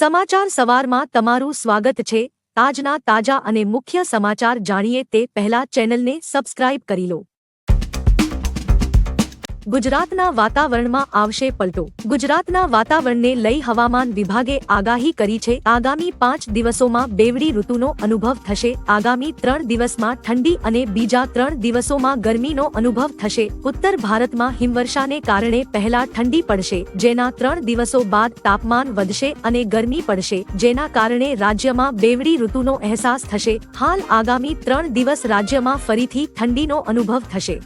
સમાચાર સવારમાં તમારું સ્વાગત છે। આજના તાજા અને મુખ્ય સમાચાર જાણીએ તે પહેલા ચેનલને સબસ્ક્રાઇબ કરી લો। ગુજરાતના વાતાવરણમાં આવશે પલટો। ગુજરાતના વાતાવરણને લઈ હવામાન વિભાગે આગાહી કરી છે। આગામી 5 દિવસોમાં બેવડી ઋતુનો અનુભવ થશે। આગામી 3 દિવસમાં ઠંડી અને બીજા 3 દિવસોમાં ગરમીનો અનુભવ થશે। ઉત્તર ભારતમાં હિમવર્ષાને કારણે પહેલા ઠંડી પડશે, જેના 3 દિવસો બાદ તાપમાન વધશે અને ગરમી પડશે, જેના કારણે રાજ્યમાં બેવડી ઋતુનો અહેસાસ થશે। હાલ આગામી 3 દિવસ રાજ્યમાં ફરીથી ઠંડીનો અનુભવ થશે।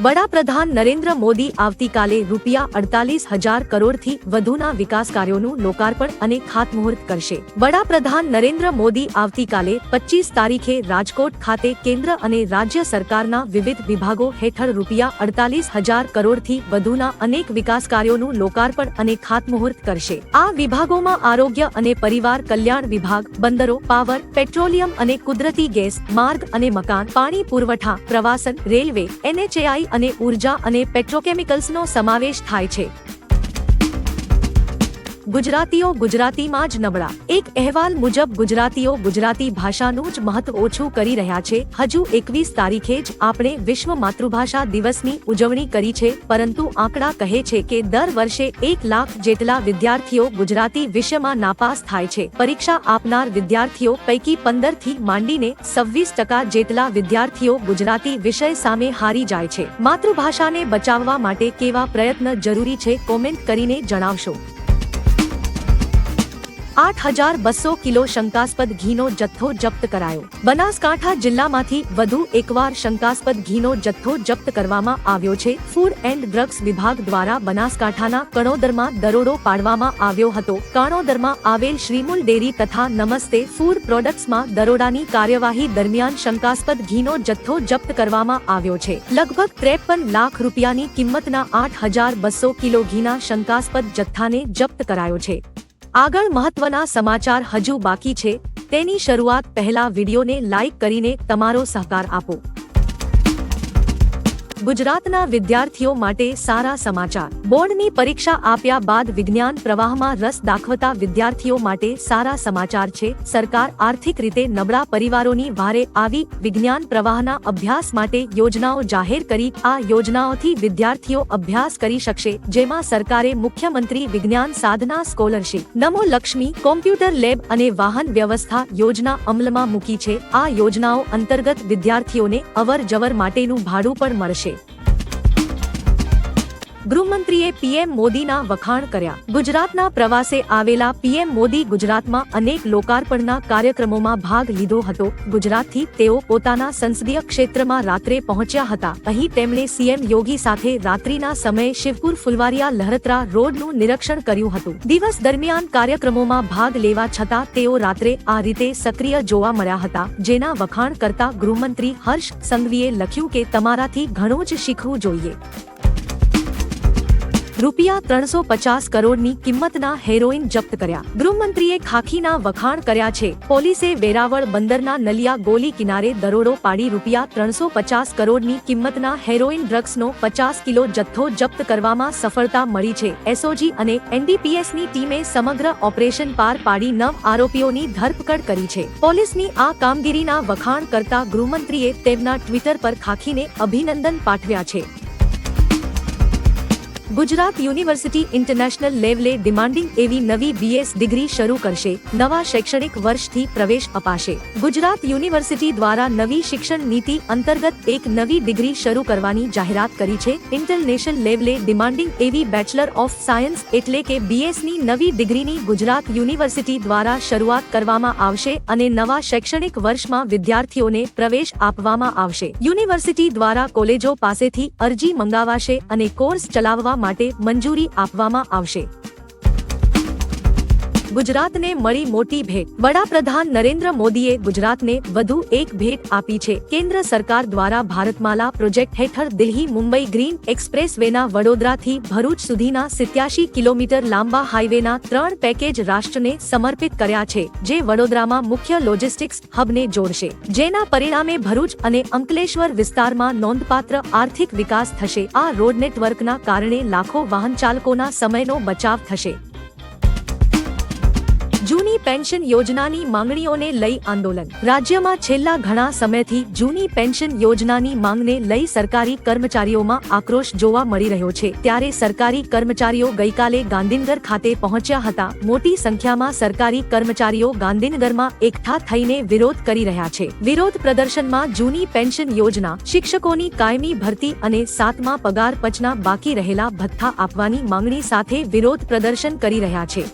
વડાપ્રધાન નરેન્દ્ર મોદી આવતીકાલે ₹48,000 કરોડથી વધુના વિકાસ કાર્યોનું લોકાર્પણ અને ખાતમુહૂર્ત કરશે। વડાપ્રધાન નરેન્દ્ર મોદી આવતીકાલે 25 તારીખે રાજકોટ ખાતે કેન્દ્ર અને રાજ્ય સરકારના વિવિધ વિભાગો હેઠળ ₹48,000 કરોડથી વધુના અનેક વિકાસ કાર્યોનું લોકાર્પણ અને ખાતમુહૂર્ત કરશે। આ વિભાગોમાં આરોગ્ય અને પરિવાર કલ્યાણ વિભાગ, બંદરો, પાવર, પેટ્રોલિયમ અને કુદરતી ગેસ, માર્ગ અને મકાન, પાણી પુરવઠા, પ્રવાસન, રેલવે, NHAI અને ઉર્જા અને પેટ્રોકેમિકલ્સનો સમાવેશ થાય છે। ગુજરાતીઓ ગુજરાતીમાં જ નબળા। એક અહેવાલ મુજબ ગુજરાતીઓ ગુજરાતી ભાષાનું જ મહત્વ ઓછું કરી રહ્યા છે। હજુ 21 તારીખે જ આપણે વિશ્વ માતૃભાષા દિવસની ઉજવણી કરી છે, પરંતુ આંકડા કહે છે કે દર વર્ષે 1 લાખ જેટલા વિદ્યાર્થીઓ ગુજરાતી વિષયમાં નાપાસ થાય છે। પરીક્ષા આપનાર વિદ્યાર્થીઓ પૈકી 15 થી માંડીને 26% જેટલા વિદ્યાર્થીઓ ગુજરાતી વિષય સામે હારી જાય છે। માતૃભાષાને બચાવવા માટે કેવા પ્રયત્ન જરૂરી છે, કોમેન્ટ કરીને જણાવશો। 8,200 કિલો શંકાસ્પદ ઘીનો જથ્થો જપ્ત કરાયો। બનાસકાંઠા જિલ્લામાંથી વધુ એકવાર શંકાસ્પદ ઘીનો જથ્થો જપ્ત કરવામાં આવ્યો છે। ફૂડ એન્ડ ડ્રગ્સ વિભાગ દ્વારા બનાસકાંઠાના કણોદરમાં દરોડો પાડવામાં આવ્યો હતો। કણોદરમાં આવેલ શ્રીમૂલ ડેરી તથા નમસ્તે ફૂડ પ્રોડક્ટ્સમાં દરોડાની કાર્યવાહી દરમિયાન શંકાસ્પદ ઘીનો જથ્થો જપ્ત કરવામાં આવ્યો છે। લગભગ 53 લાખ રૂપિયાની કિંમતના 8,200 કિલો ઘીના શંકાસ્પદ જથ્થાને જપ્ત કરાયો છે। આગળ મહત્વના સમાચાર હજુ બાકી છે, તેની શરૂઆત પહેલા વિડીયોને લાઇક કરીને તમારો સહકાર આપો। ગુજરાતના વિદ્યાર્થીઓ માટે સારા સમાચાર। બોર્ડની પરીક્ષા આપ્યા બાદ વિજ્ઞાન પ્રવાહમાં રસ દાખવતા વિદ્યાર્થીઓ માટે સારા સમાચાર છે। સરકાર આર્થિક રીતે નબળા પરિવારોની વારે આવી વિજ્ઞાન પ્રવાહના અભ્યાસ માટે યોજનાઓ જાહેર કરી। આ યોજનાઓથી વિદ્યાર્થીઓ અભ્યાસ કરી શકશે, જેમાં સરકારે મુખ્યમંત્રી વિજ્ઞાન સાધના સ્કોલરશીપ, નમો લક્ષ્મી, કોમ્પ્યુટર લેબ અને વાહન વ્યવસ્થા યોજના અમલમાં મૂકી છે। આ યોજનાઓ અંતર્ગત વિદ્યાર્થીઓને અવર જવર માટેનું ભાડું પણ મળશે। ગૃહમંત્રીએ પીએમ મોદીના વખાણ કર્યા। ગુજરાતના પ્રવાસે આવેલા પીએમ મોદી ગુજરાતમાં અનેક લોકાર્પણના કાર્યક્રમોમાં ભાગ લીધો હતો। ગુજરાતથી તેઓ પોતાના સંસદીય ક્ષેત્રમાં રાત્રે પહોંચ્યા હતા। અહીં તેમણે સીએમ યોગી સાથે રાત્રિના સમયે શિવપુર ફુલવારિયા લહરત્રા રોડનું નિરીક્ષણ કર્યું હતું। દિવસ દરમિયાન કાર્યક્રમોમાં ભાગ લેવા છતાં તેઓ રાત્રે આ રીતે સક્રિય જોવા મળ્યા હતા, જેના વખાણ કરતા ગૃહમંત્રી હર્ષ સંઘવીએ લખ્યું કે તમારાથી ઘણું જ શીખવું જોઈએ। ₹350 કરોડની કિંમતના હેરોઇન જપ્ત કર્યા। ગૃહમંત્રીએ ખાખીના વખાણ કર્યા છે। પોલીસે વેરાવળ બંદરના નલિયા ગોલી કિનારે દરોડો પાડી ₹350 કરોડની કિંમતના હેરોઇન ડ્રગ્સનો 50 કિલો જથ્થો જપ્ત કરવામાં સફળતા મળી છે। એસઓજી અને એનડીપીએસની ટીમે સમગ્ર ઓપરેશન પાર પાડી 9 આરોપીઓની ધરપકડ કરી છે। પોલીસની આ કામગીરીના વખાણ કરતા ગૃહમંત્રીએ તેમના ટ્વિટર પર ખાખીને અભિનંદન પાઠવ્યા છે। ગુજરાત યુનિવર્સિટી ઇન્ટરનેશનલ લેવલે ડિમાન્ડિંગ એવી નવી બીએસ ડિગ્રી શરૂ કરશે। નવા શૈક્ષણિક વર્ષથી પ્રવેશ અપાશે। ગુજરાત યુનિવર્સિટી દ્વારા નવી શિક્ષણ નીતિ અંતર્ગત એક નવી ડિગ્રી શરૂ કરવાની જાહેરાત કરી છે। ઇન્ટરનેશનલ લેવલે ડિમાન્ડિંગ એવી બેચલર ઓફ સાયન્સ એટલે કે બીએસની નવી ડિગ્રીની ગુજરાત યુનિવર્સિટી દ્વારા શરૂઆત કરવામાં આવશે અને નવા શૈક્ષણિક વર્ષમાં વિદ્યાર્થીઓને પ્રવેશ આપવામાં આવશે। યુનિવર્સિટી દ્વારા કોલેજો પાસેથી અરજી મંગાવાશે અને કોર્સ ચલાવવા માટે મંજૂરી આપવામાં આવશે। ગુજરાતને મળી મોટી ભેટ। વડાપ્રધાન નરેન્દ્ર મોદીએ ગુજરાતને વધુ એક ભેટ આપી છે। કેન્દ્ર સરકાર દ્વારા ભારતમાલા પ્રોજેક્ટ હેઠળ દિલ્હી મુંબઈ ગ્રીન એક્સપ્રેસ વેના વડોદરાથી ભરૂચ સુધીના 87 કિલોમીટર લાંબા હાઈવેના 3 પેકેજ રાષ્ટ્રને સમર્પિત કર્યા છે, જે વડોદરામાં મુખ્ય લોજિસ્ટિક્સ હબને જોડશે, જેના પરિણામે ભરૂચ અને અંકલેશ્વર વિસ્તારમાં નોંધપાત્ર આર્થિક વિકાસ થશે। આ રોડ નેટવર્કના કારણે લાખો વાહનચાલકોના સમયનો બચાવ થશે। જૂની પેન્શન યોજનાની માંગણીઓને લઈ આંદોલન। રાજ્યમાં છેલ્લા ઘણા સમયથી જૂની પેન્શન યોજનાની માંગને લઈ સરકારી કર્મચારીઓમાં આક્રોશ જોવા મળી રહ્યો છે। ત્યારે સરકારી કર્મચારીઓ ગઈકાલે ગાંધીનગર ખાતે પહોંચ્યા હતા। મોટી સંખ્યામાં સરકારી કર્મચારીઓ ગાંધીનગરમાં એકઠા થઈને વિરોધ કરી રહ્યા છે। વિરોધ પ્રદર્શનમાં જૂની પેન્શન યોજના, શિક્ષકોની કાયમી ભરતી અને 7મા પગાર પંચના બાકી રહેલા ભથ્થા આપવાની માંગણી સાથે વિરોધ પ્રદર્શન કરી રહ્યા છે।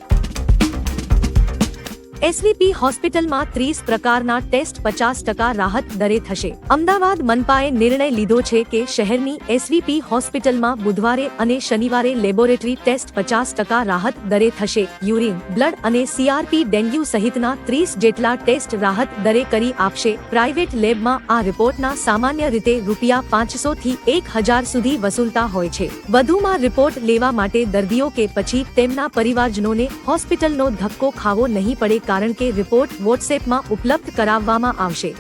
એસવીપી હોસ્પિટલમાં 30 પ્રકારના ટેસ્ટ 50% રાહત દરે થશે। અમદાવાદ મનપાએ નિર્ણય લીધો છે કે શહેરની એસવીપી હોસ્પિટલમાં બુધવારે અને શનિવારે લેબોરેટરી ટેસ્ટ 50% રાહત દરે થશે। યુરિન, બ્લડ અને સીઆરપી ડેન્ગ્યુ સહિતના 30 જેટલા ટેસ્ટ રાહત દરે કરી આપશે। પ્રાઇવેટ લેબમાં આ રિપોર્ટના સામાન્ય રીતે ₹500 થી 1000 સુધી વસૂલતા હોય છે। વધુમાં રિપોર્ટ લેવા માટે દર્દીઓ કે પછી તેમના પરિવારજનોને હોસ્પિટલનો ધક્કો ખાવો નહીં પડે, કારણ કે રિપોર્ટ વોટ્સએપમાં ઉપલબ્ધ કરાવવામાં આવશે।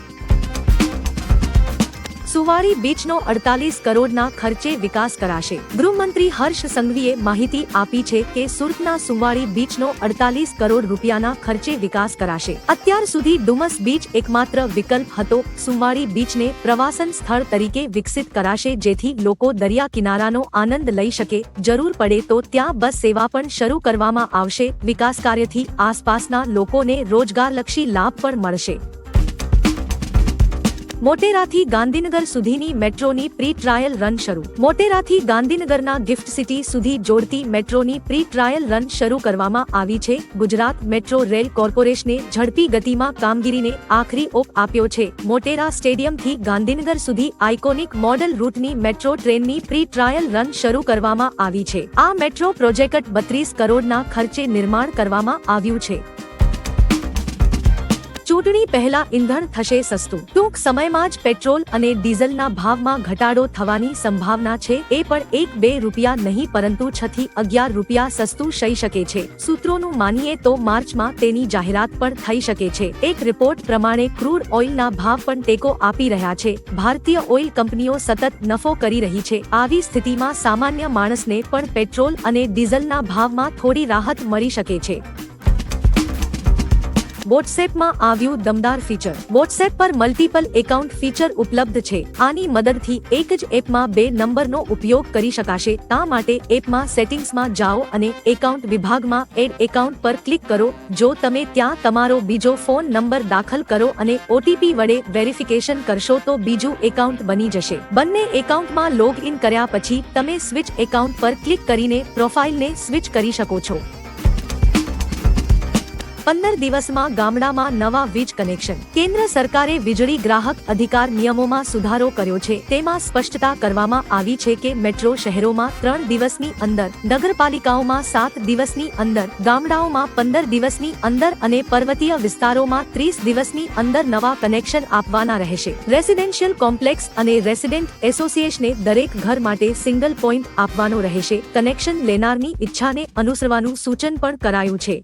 સુવાડી બીચનો 48 કરોડના ખર્ચે વિકાસ કરાશે। ગૃહમંત્રી હર્ષ સંઘવીએ માહિતી આપી છે કે સુરતના સુવાડી બીચનો 48 કરોડ રૂપિયાના ખર્ચે વિકાસ કરાશે। અત્યાર સુધી ડુમસ બીચ એકમાત્ર વિકલ્પ હતો। સુવાડી બીચને પ્રવાસન સ્થળ તરીકે વિકસિત કરાશે, જેથી લોકો દરિયા કિનારાનો આનંદ લઈ શકે। જરૂર પડે તો ત્યાં બસ સેવા પણ શરૂ કરવામાં આવશે। વિકાસ કાર્યથી આસપાસના લોકોને રોજગારલક્ષી લાભ પણ મળશે। મોટેરાથી ગાંધીનગર સુધીની મેટ્રોની પ્રી ટ્રાયલ રન શરૂ। મોટેરાથી ગાંધીનગરના ગિફ્ટ સિટી સુધી જોડતી મેટ્રોની પ્રી ટ્રાયલ રન શરૂ કરવામાં આવી છે। ગુજરાત મેટ્રો રેલ કોર્પોરેશને ઝડપી ગતિમાં કામગીરીને આખરી ઓપ આપ્યો છે। મોટેરા સ્ટેડિયમથી ગાંધીનગર સુધી આઇકોનિક મોડલ રૂટની મેટ્રો ટ્રેનની પ્રી ટ્રાયલ રન શરૂ કરવામાં આવી છે। આ મેટ્રો પ્રોજેક્ટ 32 કરોડના ખર્ચે નિર્માણ કરવામાં આવ્યું છે। ચૂંટણી પહેલા ઈંધણ થશે સસ્તું। ટૂંક સમયમાં જ પેટ્રોલ અને ડીઝલના ભાવમાં ઘટાડો થવાની સંભાવના છે। એ પણ 1-2 રૂપિયા નહીં, પરંતુ 6 થી 11 રૂપિયા સસ્તું થઈ શકે છે। સૂત્રોનું માનીએ તો માર્ચમાં તેની જાહેરાત પણ થઈ શકે છે। એક રિપોર્ટ પ્રમાણે ક્રૂડ ઓઇલના ભાવ પણ ટેકો આપી રહ્યા છે। ભારતીય ઓઇલ કંપનીઓ સતત નફો કરી રહી છે। આવી સ્થિતિમાં સામાન્ય માણસને પણ પેટ્રોલ અને ડીઝલના ભાવમાં થોડી રાહત મળી શકે છે। વોટ્સએપમાં આવ્યું દમદાર ફીચર। વોટ્સએપ પર મલ્ટીપલ એકાઉન્ટ ફીચર ઉપલબ્ધ છે। આની મદદથી એક જ એપમાં 2 નંબરનો ઉપયોગ કરી શકાશે। આ માટે એપમાં સેટિંગ્સમાં જાઓ અને એકાઉન્ટ વિભાગમાં એડ એકાઉન્ટ પર ક્લિક કરો। જો તમે ત્યાં તમારો બીજો ફોન નંબર દાખલ કરો અને ઓટીપી વડે વેરિફિકેશન કરશો તો બીજું એકાઉન્ટ બની જશે। બંને એકાઉન્ટમાં લોગ ઇન કર્યા પછી તમે સ્વિચ એકાઉન્ટ પર ક્લિક કરીને પ્રોફાઇલને સ્વિચ કરી શકો છો। 15 દિવસમાં ગામડામાં નવા વીજ કનેક્શન। કેન્દ્ર સરકારે વીજળી ગ્રાહક અધિકાર નિયમોમાં સુધારો કર્યો છે। તેમાં સ્પષ્ટતા કરવામાં આવી છે કે મેટ્રો શહેરોમાં 3 દિવસની અંદર, નગરપાલિકાઓમાં 7 દિવસની અંદર, ગામડાઓમાં 15 દિવસની અંદર અને પર્વતીય વિસ્તારોમાં 30 દિવસની અંદર નવા કનેક્શન આપવાના રહેશે। રેસિડેન્શિયલ કોમ્પ્લેક્સ અને રેસિડેન્ટ એસોસિએશને દરેક ઘર માટે સિંગલ પોઈન્ટ આપવાનો રહેશે। કનેક્શન લેનારની ઈચ્છાને અનુસરવાનું સૂચન પણ કરાયું છે।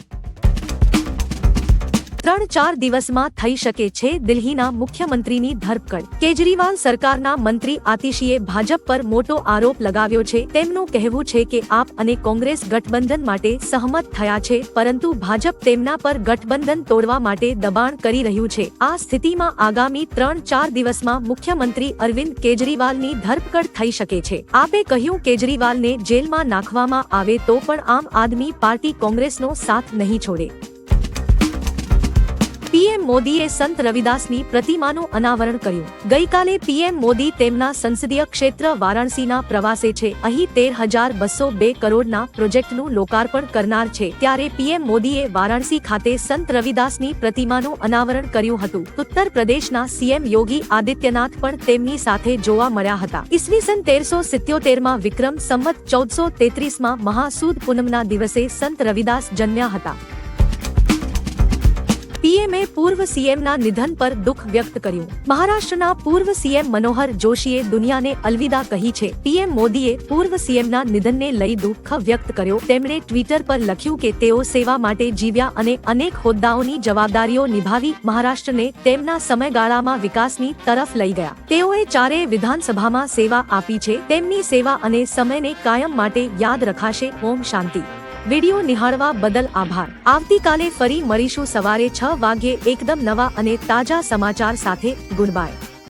3-4 દિવસમાં થઈ શકે છે દિલ્હીના મુખ્યમંત્રીની ધરપકડ। કેજરીવાલ સરકારના મંત્રી આતિશીએ ભાજપ પર મોટો આરોપ લગાવ્યો છે। તેમનું કહેવું છે કે આપ અને કોંગ્રેસ ગઠબંધન માટે સહમત થયા છે, પરંતુ ભાજપ તેમના પર ગઠબંધન તોડવા માટે દબાણ કરી રહ્યું છે। આ સ્થિતિમાં આગામી 3-4 દિવસમાં મુખ્યમંત્રી અરવિંદ કેજરીવાલની ધરપકડ થઈ શકે છે। આપે કહ્યું, કેજરીવાલને જેલમાં નાખવામાં આવે તો પણ આમ આદમી પાર્ટી કોંગ્રેસનો સાથ નહીં છોડે। પીએમ મોદીએ સંત રવિદાસની પ્રતિમાનું અનાવરણ કર્યું। ગઈકાલે પીએમ મોદી તેમના સંસદીય ક્ષેત્ર વારાણસીના પ્રવાસે છે। અહીં 13,202 કરોડના પ્રોજેક્ટનું લોકાર્પણ કરનાર છે। ત્યારે પીએમ મોદીએ વારાણસી ખાતે સંત રવિદાસની પ્રતિમાનું અનાવરણ કર્યું હતું। ઉત્તર પ્રદેશના સીએમ યોગી આદિત્યનાથ પણ તેમની સાથે જોવા મળ્યા હતા। ઈસવીસન 1377માં વિક્રમ સંવત 1433માં મહાસુદ પૂનમના દિવસે સંત રવિદાસ જન્મ્યા હતા। પીએમએ પૂર્વ સીએમના નિધન પર દુઃખ વ્યક્ત કર્યું। મહારાષ્ટ્રના પૂર્વ સીએમ મનોહર જોશીએ દુનિયાને અલવિદા કહી છે। પીએમ મોદીએ પૂર્વ સીએમના નિધનને લઈ દુઃખ વ્યક્ત કર્યો। તેમણે ટ્વિટર પર લખ્યું કે તેઓ સેવા માટે જીવ્યા અને અનેક હોદ્દાઓની જવાબદારીઓ નિભાવી મહારાષ્ટ્રને તેમના સમયગાળામાં વિકાસની તરફ લઈ ગયા। તેઓએ 4 વિધાનસભામાં સેવા આપી છે। તેમની સેવા અને સમયને કાયમ માટે યાદ રખાશે। ઓમ શાંતિ। વિડિયો નિહાળવા બદલ આભાર. આવતીકાલે ફરી મળીશું સવારે 6 વાગ્યે એકદમ નવા અને તાજા સમાચાર સાથે. Good bye.